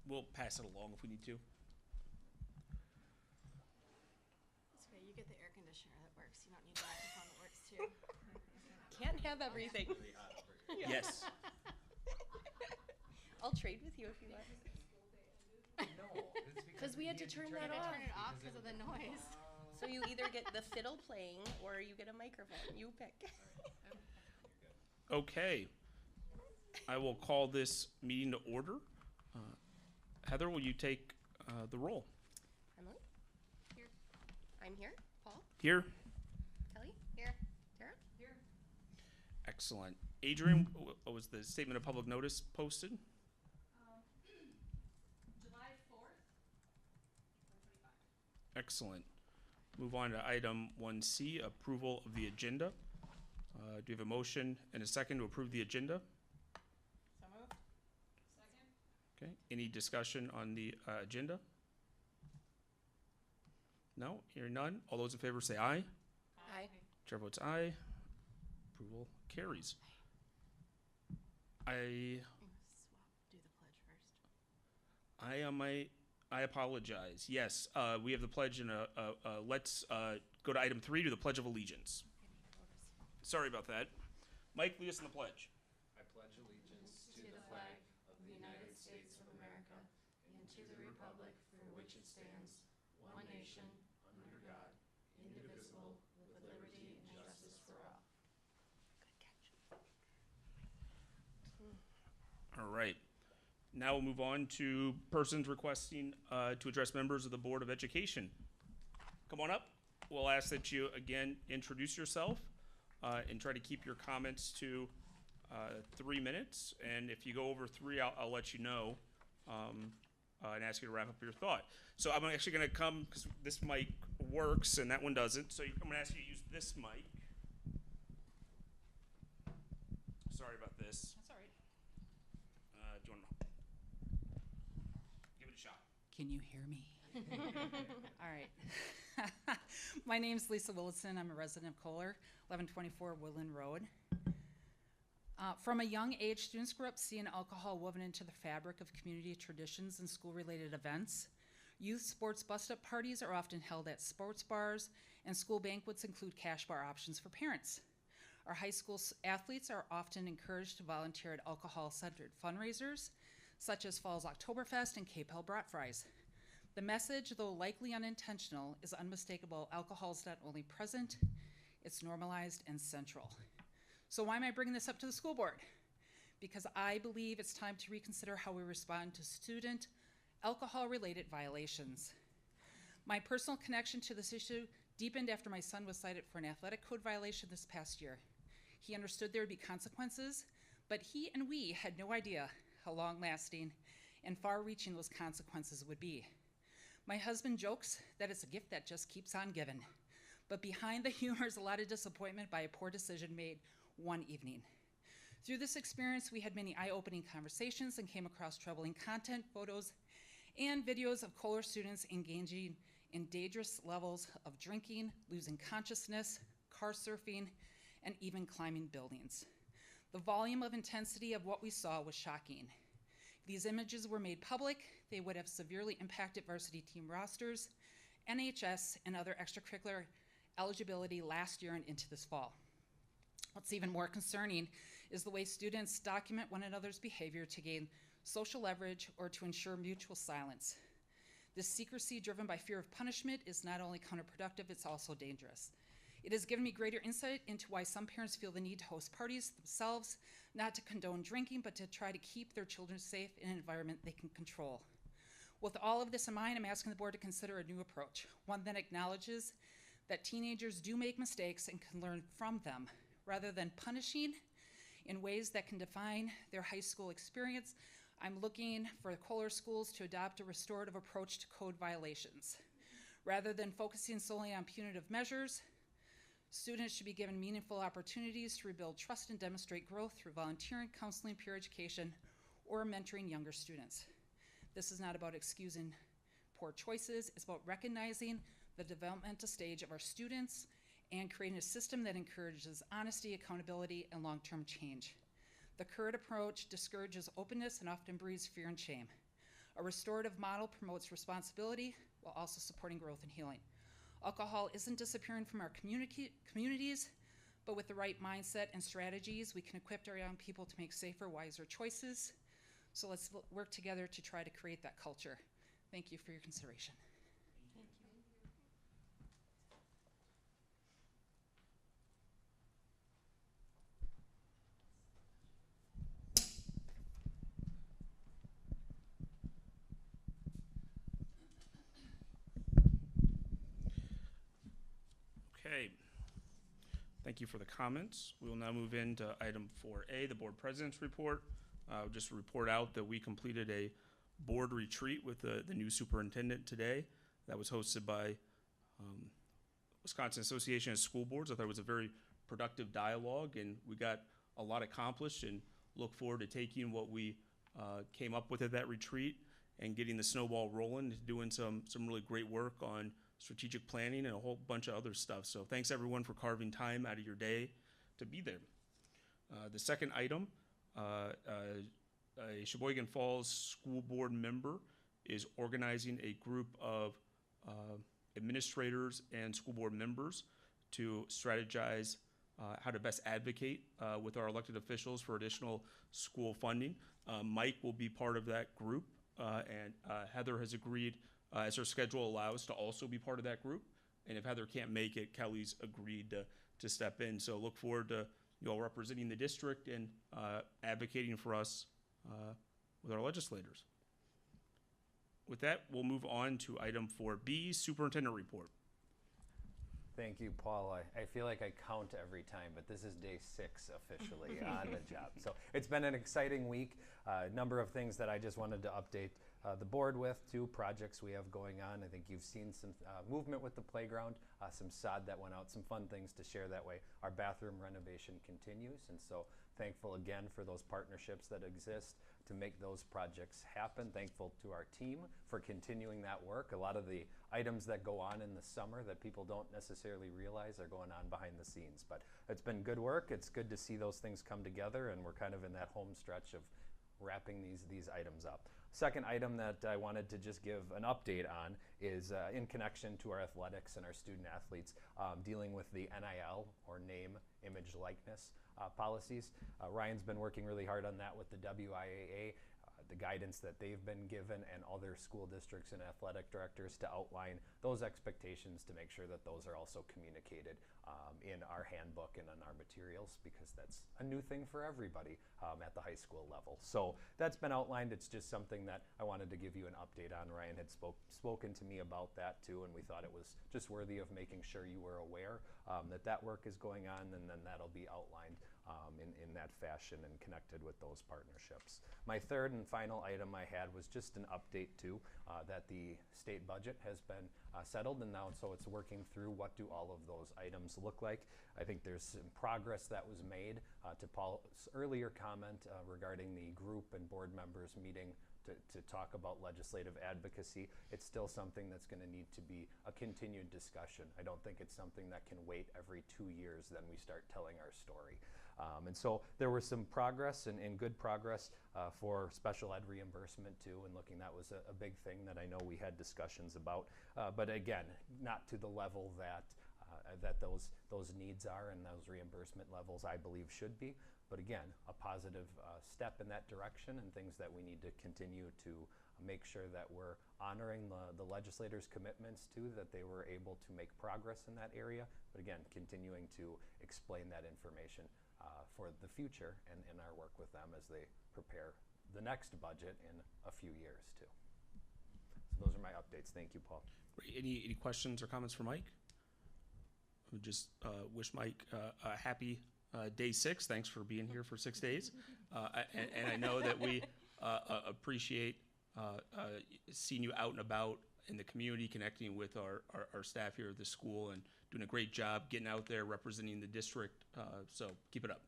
We'll pass it along if we need to. It's okay, you get the air conditioner that works. You don't need the microphone that works too. Can't have everything. It's really hot over here. Yes. I'll trade with you if you want. No, it's because we had to turn that I off. turn it off because of the noise. So you either get the fiddle playing or you get a microphone. You pick. Okay. I will call this meeting to order. Heather, will you take the roll? Emily? Here. I'm here. Paul? Here. Kelly? Here. Tara? Here. Excellent. Adrian, was the statement of public notice posted? July 4th, 2025. Excellent. Move on to item 1C, approval of the agenda. Do you have a motion and a second to approve the agenda? So moved. Second. Okay. Any discussion on the agenda? No? Hearing none. All those in favor say aye. Aye. Chair votes aye. Approval carries. I Do the pledge first. I apologize. Yes, we have the pledge and let's go to item 3, to the Pledge of Allegiance. Sorry about that. Mike, lead us in the pledge. I pledge allegiance To the flag of the United States of America and to the republic for which it stands, one nation, under God, indivisible, with liberty and justice for all. Good catch. All right. Now we'll move on to persons requesting to address members of the Board of Education. Come on up. We'll ask that you again introduce yourself and try to keep your comments to 3 minutes. And if you go over 3, I'll let you know and ask you to wrap up your thought. So I'm actually going to come, because this mic works and that one doesn't. So I'm going to ask you to use this mic. Sorry about this. That's all right. Do you want to give it a shot? Can you hear me? All right. My name's Lisa Willison. I'm a resident of Kohler, 1124 Woodland Road. From a young age, students grew up seeing alcohol woven into the fabric of community traditions and school-related events. Youth sports bust-up parties are often held at sports bars, and school banquets include cash bar options for parents. Our high school athletes are often encouraged to volunteer at alcohol-centered fundraisers, such as Falls Oktoberfest and KPEL Brat Fries. The message, though likely unintentional, is unmistakable. Alcohol is not only present, it's normalized and central. So why am I bringing this up to the school board? Because I believe it's time to reconsider how we respond to student alcohol-related violations. My personal connection to this issue deepened after my son was cited for an athletic code violation this past year. He understood there would be consequences, but he and we had no idea how long-lasting and far-reaching those consequences would be. My husband jokes that it's a gift that just keeps on giving, but behind the humor is a lot of disappointment by a poor decision made one evening. Through this experience, we had many eye-opening conversations and came across troubling content, photos, and videos of Kohler students engaging in dangerous levels of drinking, losing consciousness, car surfing, and even climbing buildings. The volume of intensity of what we saw was shocking. If these images were made public, they would have severely impacted varsity team rosters, NHS, and other extracurricular eligibility last year and into this fall. What's even more concerning is the way students document one another's behavior to gain social leverage or to ensure mutual silence. This secrecy driven by fear of punishment is not only counterproductive, it's also dangerous. It has given me greater insight into why some parents feel the need to host parties themselves, not to condone drinking, but to try to keep their children safe in an environment they can control. With all of this in mind, I'm asking the board to consider a new approach, one that acknowledges that teenagers do make mistakes and can learn from them, rather than punishing in ways that can define their high school experience. I'm looking for Kohler schools to adopt a restorative approach to code violations. Rather than focusing solely on punitive measures, students should be given meaningful opportunities to rebuild trust and demonstrate growth through volunteering, counseling, peer education, or mentoring younger students. This is not about excusing poor choices. It's about recognizing the developmental stage of our students and creating a system that encourages honesty, accountability, and long-term change. The current approach discourages openness and often breeds fear and shame. A restorative model promotes responsibility while also supporting growth and healing. Alcohol isn't disappearing from our communities, but with the right mindset and strategies, we can equip our young people to make safer, wiser choices. So let's work together to try to create that culture. Thank you for your consideration. Okay. Thank you for the comments. We will now move into item 4A, the board president's report. Just to report out that we completed a board retreat with the new superintendent today. That was hosted by Wisconsin Association of School Boards. I thought it was a very productive dialogue, and we got a lot accomplished, and look forward to taking what we came up with at that retreat and getting the snowball rolling, doing some really great work on strategic planning and a whole bunch of other stuff. So thanks everyone for carving time out of your day to be there. The second item, a Sheboygan Falls School Board member is organizing a group of administrators and school board members to strategize how to best advocate with our elected officials for additional school funding. Mike will be part of that group, and Heather has agreed, as her schedule allows, to also be part of that group. And if Heather can't make it, Kelly's agreed to step in. So look forward to you all representing the district and advocating for us with our legislators. With that, we'll move on to item 4B, superintendent report. Thank you, Paul. I feel like I count every time, but this is day 6 officially on the job. So it's been an exciting week. A number of things that I just wanted to update the board with, 2 projects we have going on. I think you've seen some movement with the playground, some sod that went out, some fun things to share that way. Our bathroom renovation continues, and so thankful again for those partnerships that exist to make those projects happen. Thankful to our team for continuing that work. A lot of the items that go on in the summer that people don't necessarily realize are going on behind the scenes. But it's been good work. It's good to see those things come together, and we're kind of in that home stretch of wrapping these items up. Second item that I wanted to just give an update on is in connection to our athletics and our student athletes, dealing with the NIL, or name, image, likeness policies. Ryan's been working really hard on that with the WIAA, the guidance that they've been given, and other school districts and athletic directors to outline those expectations to make sure that those are also communicated in our handbook and in our materials, because that's a new thing for everybody at the high school level. So that's been outlined. It's just something that I wanted to give you an update on. Ryan had spoken to me about that too, and we thought it was just worthy of making sure you were aware that work is going on, and then that'll be outlined in that fashion and connected with those partnerships. My third and final item I had was just an update too, that the state budget has been settled, and now so it's working through what do all of those items look like. I think there's some progress that was made to Paul's earlier comment regarding the group and board members meeting to talk about legislative advocacy. It's still something that's going to need to be a continued discussion. I don't think it's something that can wait every 2 years, then we start telling our story. And so there was some progress and good progress for special ed reimbursement too, and that was a big thing that I know we had discussions about. But again, not to the level that those needs are and those reimbursement levels I believe should be. But again, a positive step in that direction, and things that we need to continue to make sure that we're honoring the legislators' commitments too, that they were able to make progress in that area. But again, continuing to explain that information for the future and in our work with them as they prepare the next budget in a few years too. So those are my updates. Thank you, Paul. Any questions or comments for Mike? We just wish Mike a happy day 6. Thanks for being here for 6 days. And I know that we appreciate seeing you out and about in the community, connecting with our staff here at the school, and doing a great job getting out there representing the district. So keep it up.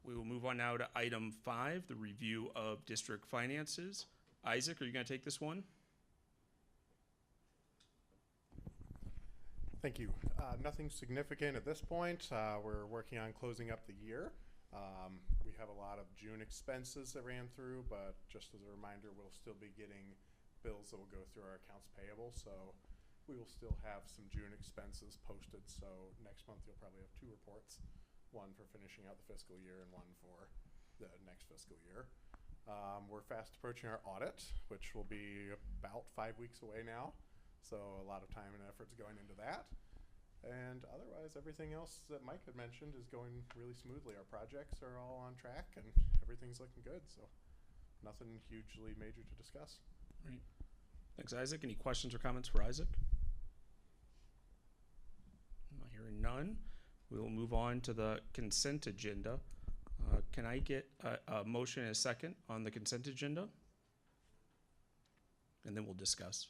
We will move on now to item 5, the review of district finances. Isaac, are you going to take this one? Thank you. Nothing significant at this point. We're working on closing up the year. We have a lot of June expenses that ran through, but just as a reminder, we'll still be getting bills that will go through our accounts payable. So we will still have some June expenses posted. So next month you'll probably have 2 reports, one for finishing out the fiscal year and one for the next fiscal year. We're fast approaching our audit, which will be about 5 weeks away now. So a lot of time and effort's going into that. And otherwise, everything else that Mike had mentioned is going really smoothly. Our projects are all on track and everything's looking good. So nothing hugely major to discuss. Great. Thanks, Isaac. Any questions or comments for Isaac? I'm not hearing none. We will move on to the consent agenda. Can I get a motion and a second on the consent agenda? And then we'll discuss.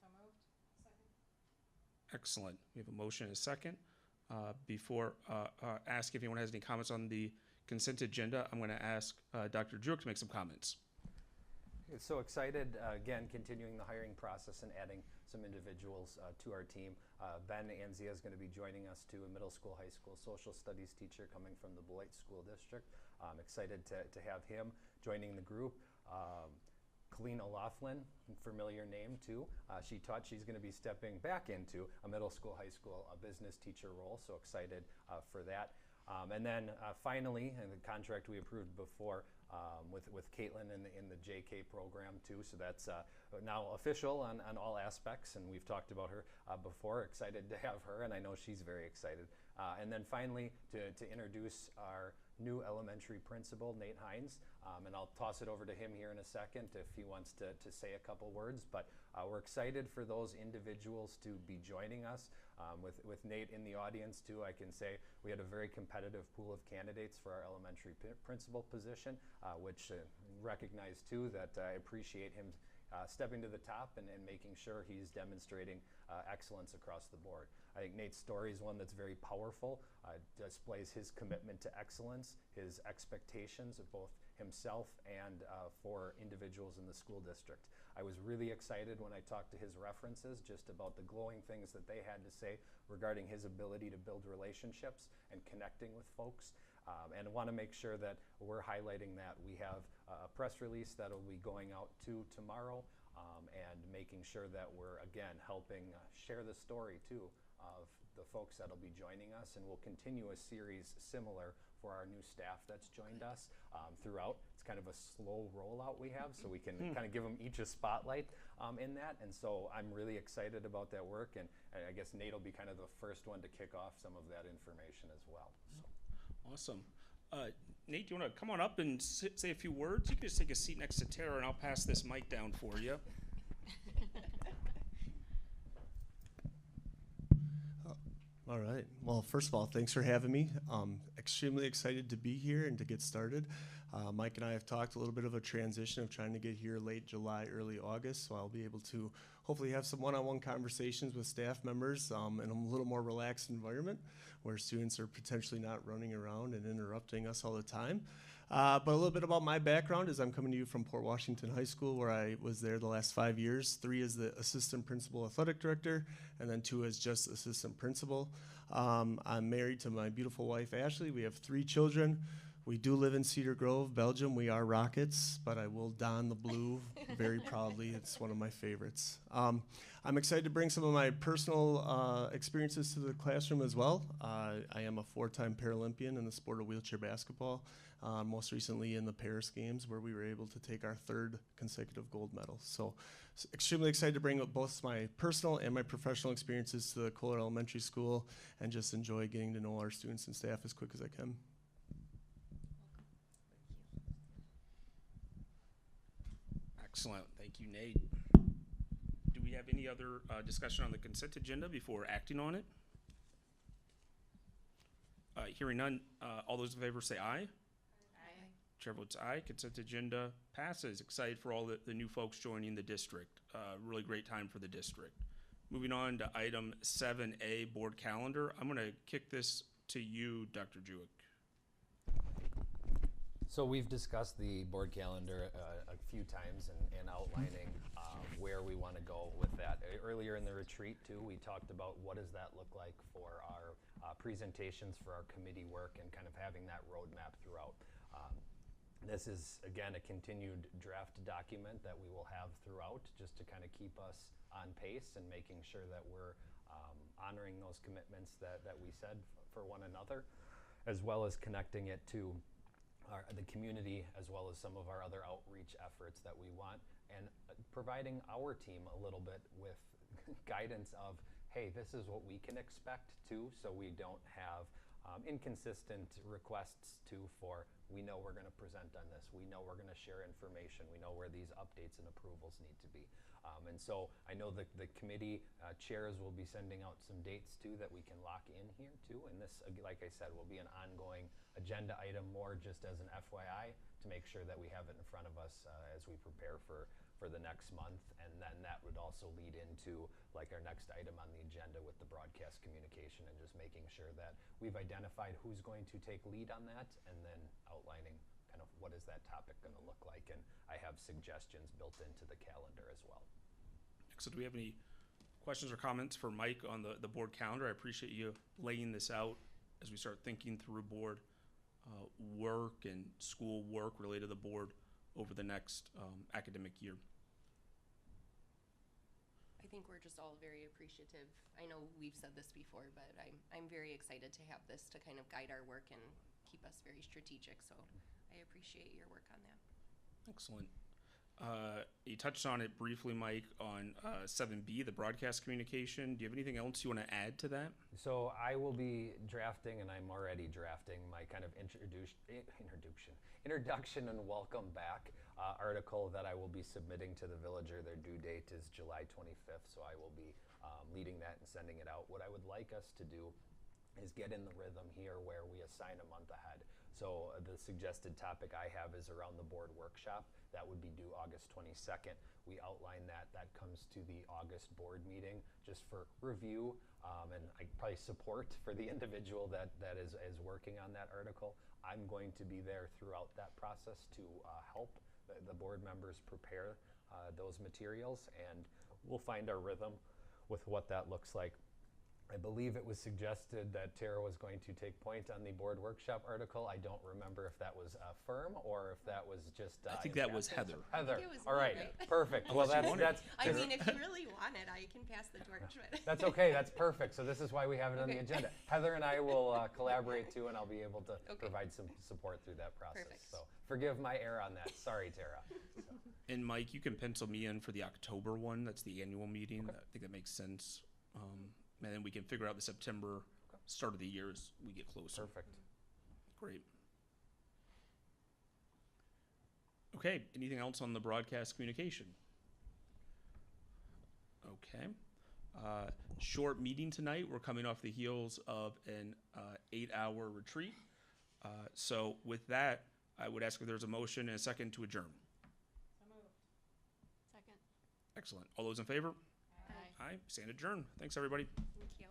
So moved. Second. Excellent. We have a motion and a second. Before ask if anyone has any comments on the consent agenda, I'm going to ask Dr. Jewett to make some comments. So excited, again, continuing the hiring process and adding some individuals to our team. Ben Anzia is going to be joining us too, a middle school, high school social studies teacher coming from the Beloit School District. I'm excited to have him joining the group. Colleen O'Laughlin, familiar name too. She's going to be stepping back into a middle school, high school business teacher role, so excited for that. And then finally, in the contract we approved before, with Caitlin in the JK program too, so that's now official on all aspects, and we've talked about her before. Excited to have her, and I know she's very excited. And then finally, to introduce our new elementary principal, Nate Hines, and I'll toss it over to him here in a second if he wants to say a couple words, but we're excited for those individuals to be joining us. With Nate in the audience too, I can say we had a very competitive pool of candidates for our elementary principal position, which recognize too that I appreciate him stepping to the top and making sure he's demonstrating excellence across the board. I think Nate's story is one that's very powerful, displays his commitment to excellence, his expectations of both himself and for individuals in the school district. I was really excited when I talked to his references just about the glowing things that they had to say regarding his ability to build relationships and connecting with folks. And I want to make sure that we're highlighting that. We have a press release that will be going out tomorrow, and making sure that we're, again, helping share the story too of the folks that will be joining us, and we'll continue a series similar for our new staff that's joined us throughout. It's kind of a slow rollout we have, so we can kind of give them each a spotlight in that, and so I'm really excited about that work, and I guess Nate will be kind of the first one to kick off some of that information as well. So. Awesome. Nate, do you want to come on up and say a few words? You can just take a seat next to Tara, and I'll pass this mic down for you. All right. Well, first of all, thanks for having me. Extremely excited to be here and to get started. Mike and I have talked a little bit of a transition of trying to get here late July, early August, so I'll be able to hopefully have some one-on-one conversations with staff members in a little more relaxed environment where students are potentially not running around and interrupting us all the time. But a little bit about my background is I'm coming to you from Port Washington High School, where I was there the last 5 years, 3 as the assistant principal athletic director, and then 2 as just assistant principal. I'm married to my beautiful wife, Ashley. We have 3 children. We do live in Cedar Grove, Belgium. We are Rockets, but I will don the blue very proudly. It's one of my favorites. I'm excited to bring some of my personal experiences to the classroom as well. I am a 4-time Paralympian in the sport of wheelchair basketball, most recently in the Paris Games, where we were able to take our 3rd consecutive gold medal. So extremely excited to bring both my personal and my professional experiences to the Kohler Elementary School and just enjoy getting to know our students and staff as quick as I can. Excellent. Thank you, Nate. Do we have any other discussion on the consent agenda before acting on it? Hearing none, all those in favor say aye. Aye. Chair votes aye. Consent agenda passes. Excited for all the new folks joining the district. Really great time for the district. Moving on to item 7A, board calendar. I'm going to kick this to you, Dr. Jewett. So we've discussed the board calendar a few times and outlining where we want to go with that. Earlier in the retreat too, we talked about what does that look like for our presentations for our committee work and kind of having that roadmap throughout. This is, again, a continued draft document that we will have throughout just to kind of keep us on pace and making sure that we're honoring those commitments that we said for one another, as well as connecting it to the community, as well as some of our other outreach efforts that we want, and providing our team a little bit with guidance of, hey, this is what we can expect too, so we don't have inconsistent requests for, we know we're going to present on this, we know we're going to share information, we know where these updates and approvals need to be. And so I know the committee chairs will be sending out some dates too that we can lock in here too. And this, like I said, will be an ongoing agenda item, more just as an FYI to make sure that we have it in front of us as we prepare for the next month. And then that would also lead into like our next item on the agenda with the broadcast communication, and just making sure that we've identified who's going to take lead on that, and then outlining kind of what is that topic going to look like. And I have suggestions built into the calendar as well. So do we have any questions or comments for Mike on the board calendar? I appreciate you laying this out as we start thinking through board work and school work related to the board over the next academic year. I think we're just all very appreciative. I know we've said this before, but I'm very excited to have this to kind of guide our work and keep us very strategic. So I appreciate your work on that. Excellent. You touched on it briefly, Mike, on 7B, the broadcast communication. Do you have anything else you want to add to that? So I will be drafting, and I'm already drafting, my kind of introduction and welcome back article that I will be submitting to the Villager. Their due date is July 25th, so I will be leading that and sending it out. What I would like us to do is get in the rhythm here where we assign a month ahead. So the suggested topic I have is around the board workshop. That would be due August 22nd. We outline that. That comes to the August board meeting just for review and probably support for the individual that is working on that article. I'm going to be there throughout that process to help the board members prepare those materials, and we'll find our rhythm with what that looks like. I believe it was suggested that Tara was going to take point on the board workshop article. I don't remember if that was firm or if that was just. I think that was Heather. Heather. I think it was all me, right, right? perfect. Well, that's. I mean, if you really want it, I can pass the torch. But That's okay. That's perfect. So this is why we have it on the Okay. agenda. Heather and I will collaborate too, and I'll be able to Okay. provide some support through that process. Perfect. So forgive my error on that. Sorry, Tara. So, And Mike, you can pencil me in for the October one. That's the annual meeting. I think that makes sense. And then we can figure out the September start of the year as we get closer. perfect. Great. Okay, anything else on the broadcast communication? Okay. Short meeting tonight. We're coming off the heels of an 8-hour retreat. So with that, I would ask if there's a motion and a second to adjourn. Second. Excellent. All those in favor? Aye. Aye. Stand adjourned. Thanks, everybody. thank you.